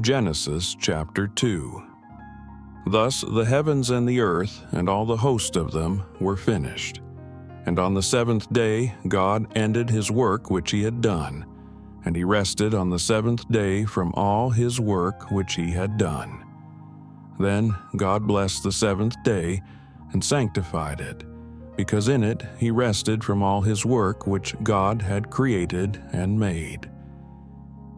Genesis chapter 2. Thus the heavens and the earth and all the host of them were finished. And on the seventh day God ended his work which he had done, and he rested on the seventh day from all his work which he had done. Then God blessed the seventh day and sanctified it, because in it he rested from all his work which God had created and made.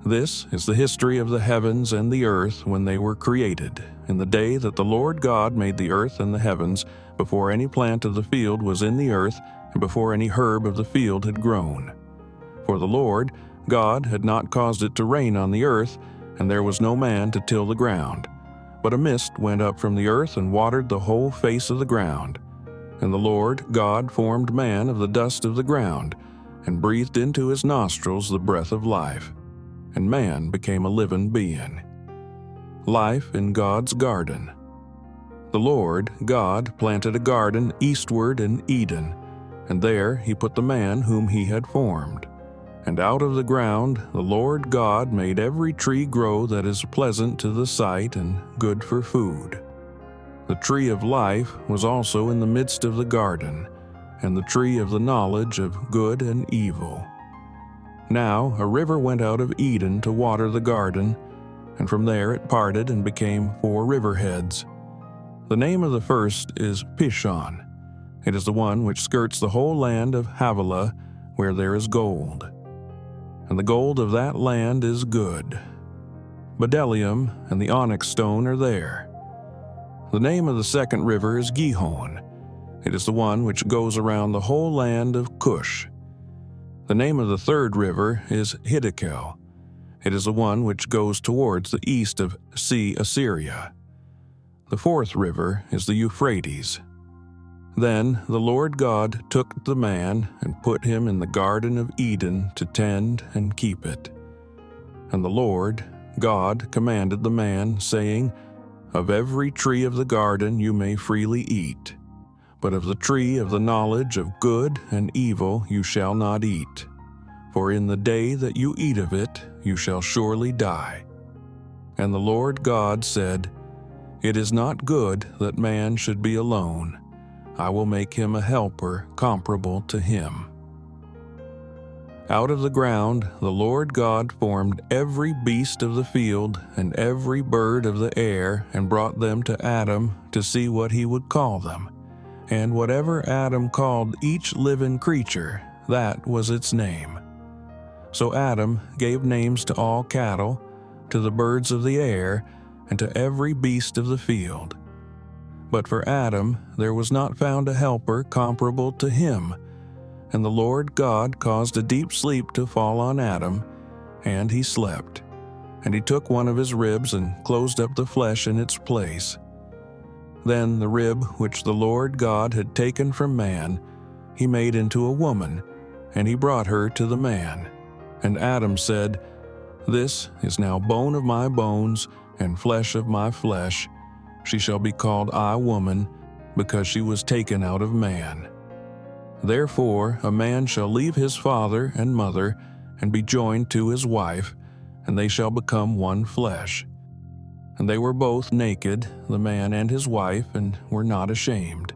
This is the history of the heavens and the earth when they were created, in the day that the Lord God made the earth and the heavens, before any plant of the field was in the earth, and before any herb of the field had grown. For the Lord God had not caused it to rain on the earth, and there was no man to till the ground. But a mist went up from the earth and watered the whole face of the ground. And the Lord God formed man of the dust of the ground, and breathed into his nostrils the breath of life. And man became a living being. Life in God's garden. The Lord God planted a garden eastward in Eden, and there he put the man whom he had formed. And out of the ground the Lord God made every tree grow that is pleasant to the sight and good for food. The tree of life was also in the midst of the garden, and the tree of the knowledge of good and evil. Now a river went out of Eden to water the garden, and from there it parted and became 4 riverheads. The name of the first is Pishon. It is the one which skirts the whole land of Havilah, where there is gold. And the gold of that land is good. Bdellium and the onyx stone are there. The name of the second river is Gihon. It is the one which goes around the whole land of Cush. The name of the third river is Hiddekel. It is the one which goes towards the east of Sea Assyria. The fourth river is the Euphrates. Then the Lord God took the man and put him in the Garden of Eden to tend and keep it. And the Lord God commanded the man, saying, "Of every tree of the garden you may freely eat, but of the tree of the knowledge of good and evil you shall not eat. For in the day that you eat of it, you shall surely die." And the Lord God said, "It is not good that man should be alone. I will make him a helper comparable to him." Out of the ground the Lord God formed every beast of the field and every bird of the air, and brought them to Adam to see what he would call them. And whatever Adam called each living creature, that was its name. So Adam gave names to all cattle, to the birds of the air, and to every beast of the field. But for Adam there was not found a helper comparable to him. And the Lord God caused a deep sleep to fall on Adam, and he slept. And he took one of his ribs and closed up the flesh in its place. Then the rib which the Lord God had taken from man, he made into a woman, and he brought her to the man. And Adam said, "This is now bone of my bones and flesh of my flesh. She shall be called I woman, because she was taken out of man. Therefore a man shall leave his father and mother, and be joined to his wife, and they shall become one flesh. And they were both naked, the man and his wife, and were not ashamed.